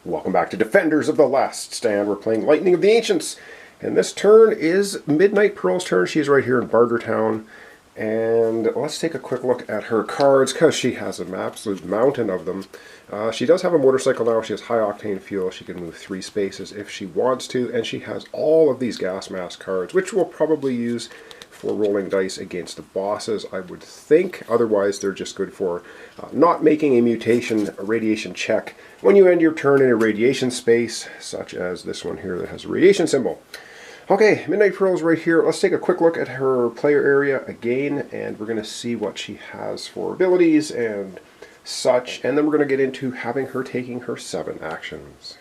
Welcome back to Defenders of the Last Stand. We're playing Lightning of the Ancients. And this turn is Midnight Pearl's turn. She's right here in Bartertown. And let's take a quick look at her cards, because she has an absolute mountain of them. She does have a motorcycle now. She has high octane fuel. She can move 3 spaces if she wants to. And she has all of these gas mask cards, which we'll probably use for rolling dice against the bosses, I would think. Otherwise, they're just good for not making a radiation check when you end your turn in a radiation space, such as this one here that has a radiation symbol. Okay, Midnight Pearl's right here. Let's take a quick look at her player area again, and we're going to see what she has for abilities and such, and then we're going to get into having her taking her 7 actions.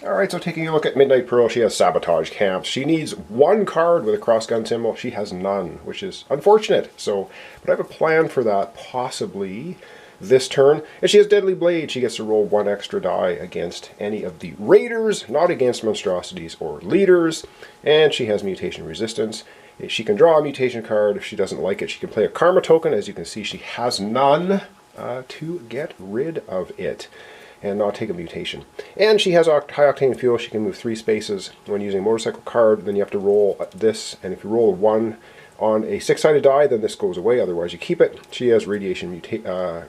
Alright, so taking a look at Midnight Pearl, she has Sabotage Camps. She needs 1 card with a cross-gun symbol. She has none, which is unfortunate. But I have a plan for that, possibly this turn. And she has Deadly Blade. She gets to roll 1 extra die against any of the raiders, not against monstrosities or leaders. And she has Mutation Resistance. She can draw a mutation card. If she doesn't like it, she can play a Karma token. As you can see, she has none to get rid of it and not take a mutation. And she has high octane fuel. She can move 3 spaces when using a motorcycle card. Then you have to roll this, and if you roll a 1 on a 6-sided die, then this goes away, otherwise you keep it. She has radiation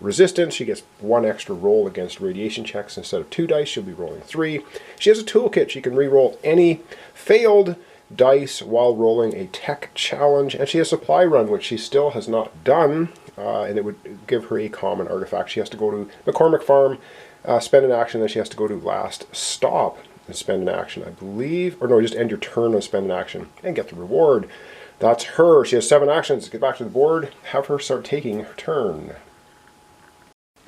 resistance. She gets 1 extra roll against radiation checks. Instead of 2 dice, she'll be rolling 3. She has a toolkit. She can re-roll any failed dice while rolling a tech challenge. And she has Supply Run, which she still has not done, and it would give her a common artifact. She has to go to McCormick Farm, spend an action, then she has to go to Last Stop and spend an action, I believe. Or no, just end your turn and spend an action and get the reward. That's her. She has 7 actions. Get back to the board. Have her start taking her turn.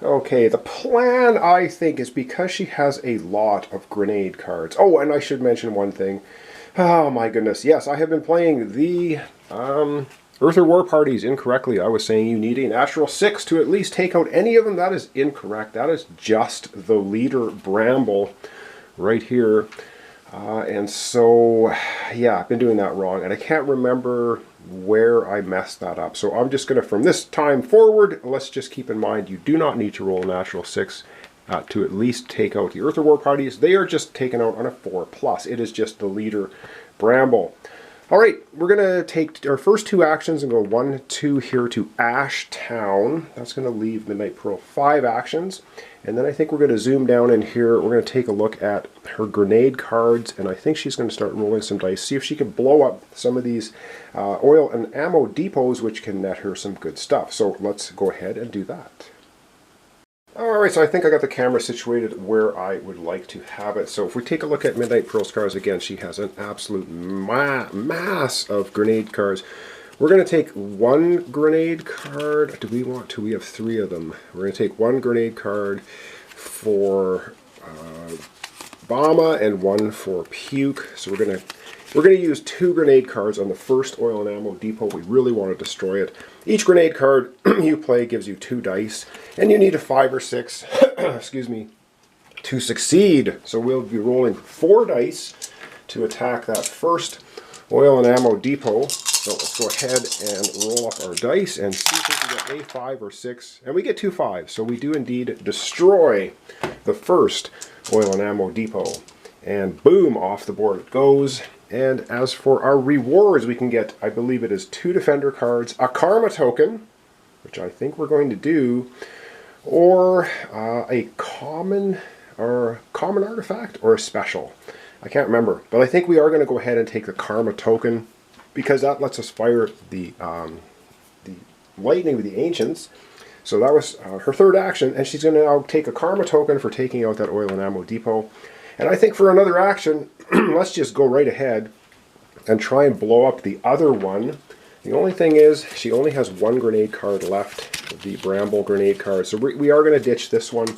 Okay, the plan, I think, is because she has a lot of grenade cards. Oh, and I should mention one thing. Oh my goodness. Yes, I have been playing the Earther War Parties incorrectly. I was saying you need a natural 6 to at least take out any of them. That is incorrect. That is just the leader Bramble right here. And so, yeah, I've been doing that wrong. And I can't remember where I messed that up. So I'm just going to, from this time forward, let's just keep in mind you do not need to roll a natural 6 to at least take out the Earther War Parties. They are just taken out on a 4+. It is just the leader Bramble. Alright, we're going to take our first 2 actions and go 1, 2 here to Ash Town. That's going to leave Midnight Pearl 5 actions. And then I think we're going to zoom down in here. We're going to take a look at her grenade cards, and I think she's going to start rolling some dice, see if she can blow up some of these oil and ammo depots, which can net her some good stuff. So let's go ahead and do that. Alright, so I think I got the camera situated where I would like to have it. So if we take a look at Midnight Pearl's cards again, she has an absolute mass of grenade cards. We're going to take 1 grenade card. Do we want to? We have 3 of them. We're going to take 1 grenade card for Bama and 1 for Puke. So we're going to use 2 grenade cards on the first oil and ammo depot. We really want to destroy it. Each grenade card you play gives you 2 dice, and you need a 5 or 6, excuse me, to succeed. So we'll be rolling 4 dice to attack that first oil and ammo depot. So let's go ahead and roll up our dice and see if we can get a 5 or 6. And we get 2 5s. So we do indeed destroy the first oil and ammo depot. And boom, off the board it goes. And as for our rewards, we can get, I believe it is 2 defender cards, a karma token, which I think we're going to do, or a common artifact, or a special. I can't remember, but I think we are going to go ahead and take the karma token, because that lets us fire the Lightning with the Ancients. So that was her 3rd action, and she's going to now take a karma token for taking out that oil and ammo depot. And I think for another action, let's just go right ahead and try and blow up the other one. The only thing is, she only has 1 grenade card left, the Bramble grenade card. So we are going to ditch this one.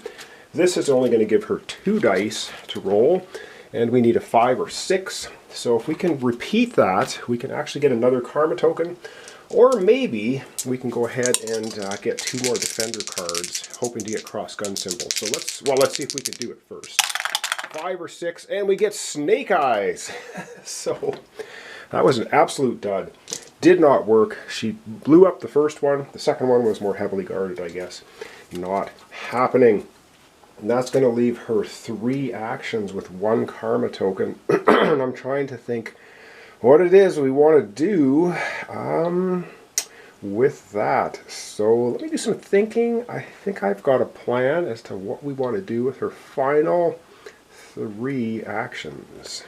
This is only going to give her 2 dice to roll, and we need a 5 or 6. So if we can repeat that, we can actually get another karma token, or maybe we can go ahead and get 2 more defender cards, hoping to get cross-gun symbols. So let's see if we can do it first. 5 or 6, and we get Snake Eyes. So that was an absolute dud. Did not work. She blew up the first one. The second one was more heavily guarded, I guess. Not happening. And that's going to leave her 3 actions with 1 karma token. And I'm trying to think what it is we want to do with that. So let me do some thinking. I think I've got a plan as to what we want to do with her final 3 actions.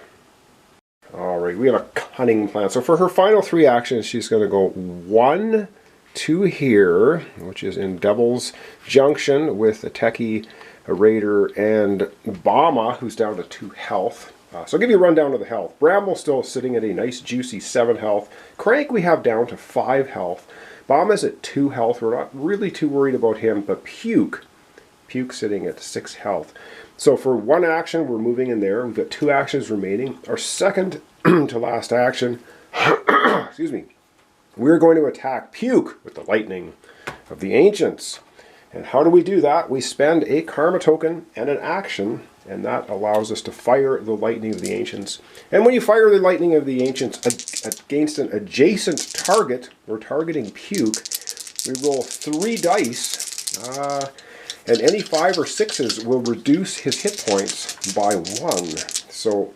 Alright, we have a cunning plan. So for her final 3 actions, she's going to go 1 to here, which is in Devil's Junction with a Techie, a Raider, and Bama, who's down to 2 health. So I'll give you a rundown of the health. Bramble's still sitting at a nice juicy 7 health. Crank we have down to 5 health. Bama's at 2 health. We're not really too worried about him, but Puke sitting at 6 health. So for 1 action, we're moving in there. We've got 2 actions remaining. Our second to last action, excuse me, we're going to attack Puke with the Lightning of the Ancients. And how do we do that? We spend a karma token and an action, and that allows us to fire the Lightning of the Ancients. And when you fire the Lightning of the Ancients against an adjacent target, we're targeting Puke, we roll 3 dice, and any 5 or 6s will reduce his hit points by 1. So,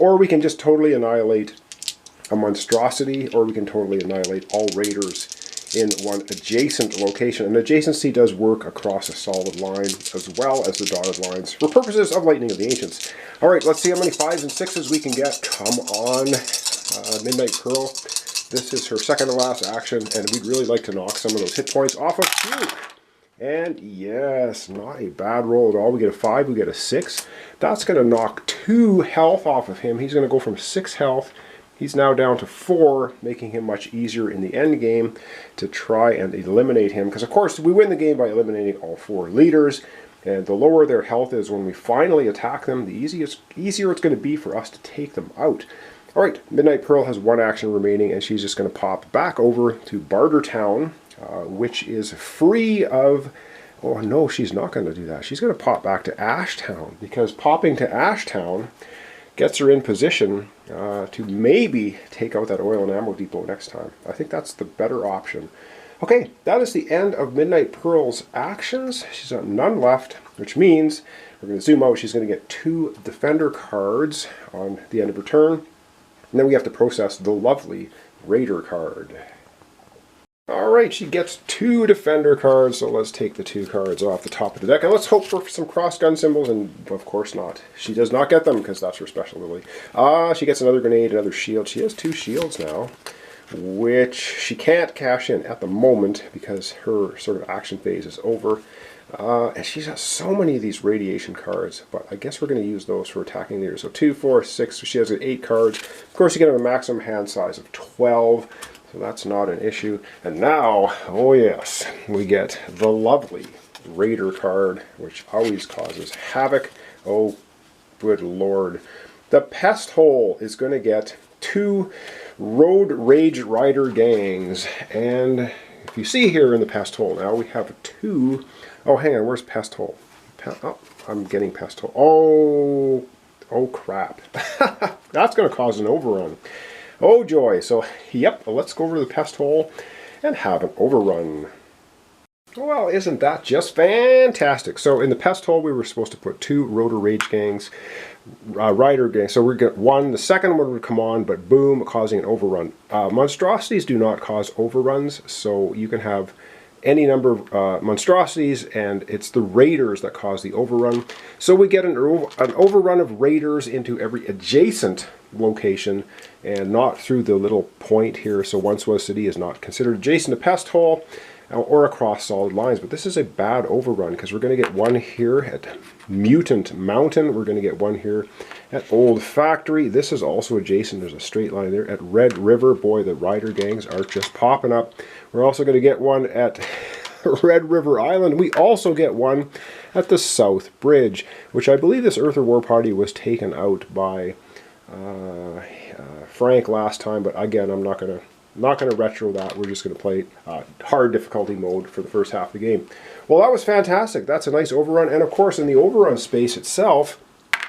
or we can just totally annihilate a monstrosity, or we can totally annihilate all raiders in one adjacent location. And adjacency does work across a solid line as well as the dotted lines for purposes of Lightning of the Ancients. Alright, let's see how many 5s and 6s we can get. Come on, Midnight Pearl. This is her second to last action, and we'd really like to knock some of those hit points off of Puke. And yes, not a bad roll at all. We get a 5, we get a 6. That's going to knock 2 health off of him. He's going to go from 6 health. He's now down to 4, making him much easier in the end game to try and eliminate him. Because of course, we win the game by eliminating all 4 leaders. And the lower their health is when we finally attack them, the easier it's going to be for us to take them out. Alright, Midnight Pearl has 1 action remaining, and she's just going to pop back over to Bartertown, which is free of... Oh no, she's not going to do that. She's going to pop back to Ashtown, because popping to Ashtown gets her in position to maybe take out that oil and ammo depot next time. I think that's the better option. Okay, that is the end of Midnight Pearl's actions. She's got none left, which means we're going to zoom out. She's going to get 2 Defender cards on the end of her turn. And then we have to process the lovely Raider card. Alright, she gets 2 Defender cards, so let's take the 2 cards off the top of the deck. And let's hope for some cross gun symbols, and of course not. She does not get them, because that's her special ability. She gets another grenade, another shield. She has 2 shields now, which she can't cash in at the moment, because her sort of action phase is over. And she's got so many of these radiation cards, but I guess we're going to use those for attacking leaders. So 2, 4, 6, so she has 8 cards. Of course, you can have a maximum hand size of 12. So that's not an issue. And now, oh yes, we get the lovely Raider card, which always causes havoc. Oh, good lord. The Pest Hole is going to get 2 Road Rage Rider gangs. And if you see here in the Pest Hole now, we have 2... Oh, hang on, where's Pest Hole? Oh, I'm getting Pest Hole. Oh crap. That's going to cause an overrun. Oh joy. So, yep, let's go over to the Pest Hole and have an overrun. Well, isn't that just fantastic? So in the Pest Hole, we were supposed to put 2 Rotor Rage gangs, Rider gangs. So we get 1. The second one would come on, but boom, causing an overrun. Monstrosities do not cause overruns, so you can have any number of monstrosities, and it's the raiders that cause the overrun. So we get an overrun of raiders into every adjacent location, and not through the little point here. So Once Was City is not considered adjacent to Pest Hole or across solid lines. But this is a bad overrun, because we're going to get 1 here at Mutant Mountain. We're going to get 1 here at Old Factory. This is also adjacent. There's a straight line there. At Red River, boy, the Rider gangs are just popping up. We're also going to get 1 at Red River Island. We also get 1 at the South Bridge, which I believe this Earther War Party was taken out by Frank last time. But again, I'm not going to retro that. We're just going to play hard difficulty mode for the first half of the game. Well, that was fantastic. That's a nice overrun. And of course, in the overrun space itself,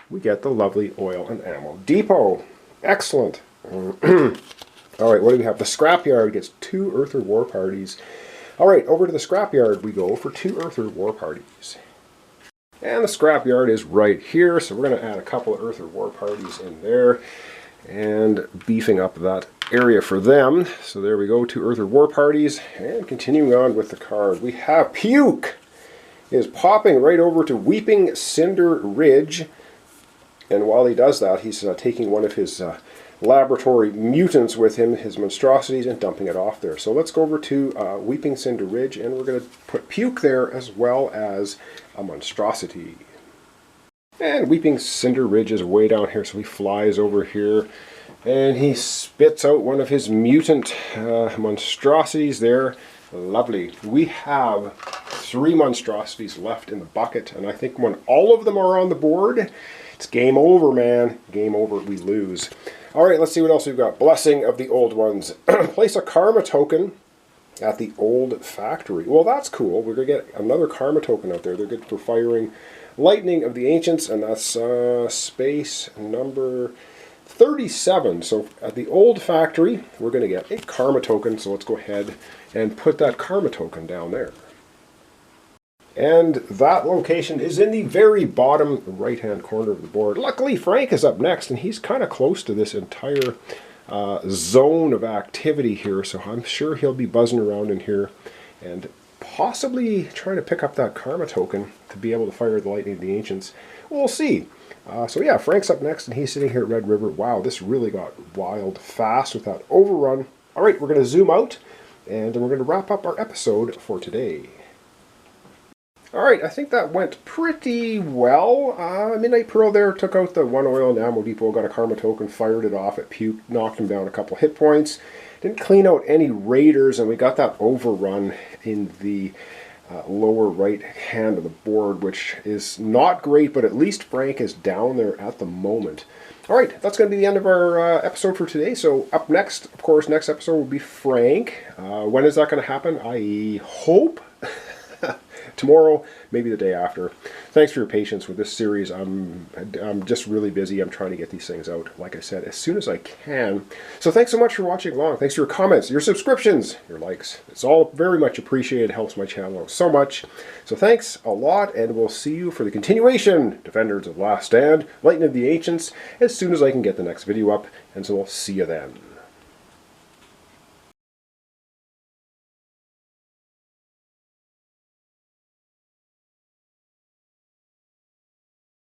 we get the lovely oil and ammo depot. Excellent. All right, what do we have? The Scrapyard gets 2 Earther War Parties. All right, over to the Scrapyard we go for 2 Earther War Parties. And the scrapyard is right here, so we're going to add a couple of Earther War Parties in there and beefing up that area for them. So there we go, 2 Earther War Parties. And continuing on with the card, we have Puke is popping right over to Weeping Cinder Ridge. And while he does that, he's taking one of his laboratory mutants with him, his monstrosities, and dumping it off there. So let's go over to Weeping Cinder Ridge, and we're going to put Puke there as well as a monstrosity. And Weeping Cinder Ridge is way down here, so he flies over here and he spits out one of his mutant monstrosities there. Lovely. We have 3 monstrosities left in the bucket, and I think when all of them are on the board, it's game over, man. Game over, we lose. Alright, let's see what else we've got. Blessing of the Old Ones. Place a karma token at the old factory. Well, that's cool. We're going to get another karma token out there. They're good for firing Lightning of the Ancients, and that's space number 37. So at the old factory, we're going to get a karma token. So let's go ahead and put that karma token down there. And that location is in the very bottom right-hand corner of the board. Luckily, Frank is up next, and he's kind of close to this entire zone of activity here, so I'm sure he'll be buzzing around in here and possibly trying to pick up that karma token to be able to fire the Lightning of the Ancients. We'll see. So yeah, Frank's up next, and he's sitting here at Red River. Wow, this really got wild fast with that overrun. All right, we're going to zoom out, and we're going to wrap up our episode for today. Alright, I think that went pretty well. Midnight Pearl there took out the 1 oil and ammo depot, got a karma token, fired it off at Puke, knocked him down a couple hit points. Didn't clean out any raiders, and we got that overrun in the lower right hand of the board, which is not great, but at least Frank is down there at the moment. Alright, that's going to be the end of our episode for today. So up next, of course, next episode will be Frank. When is that going to happen? I hope tomorrow, maybe the day after. Thanks for your patience with this series. I'm just really busy. I'm trying to get these things out, like I said, as soon as I can. So thanks so much for watching along. Thanks for your comments, your subscriptions, your likes. It's all very much appreciated. It helps my channel out so much. So thanks a lot, and we'll see you for the continuation, Defenders of Last Stand, Lightning of the Ancients, as soon as I can get the next video up. And so we'll see you then.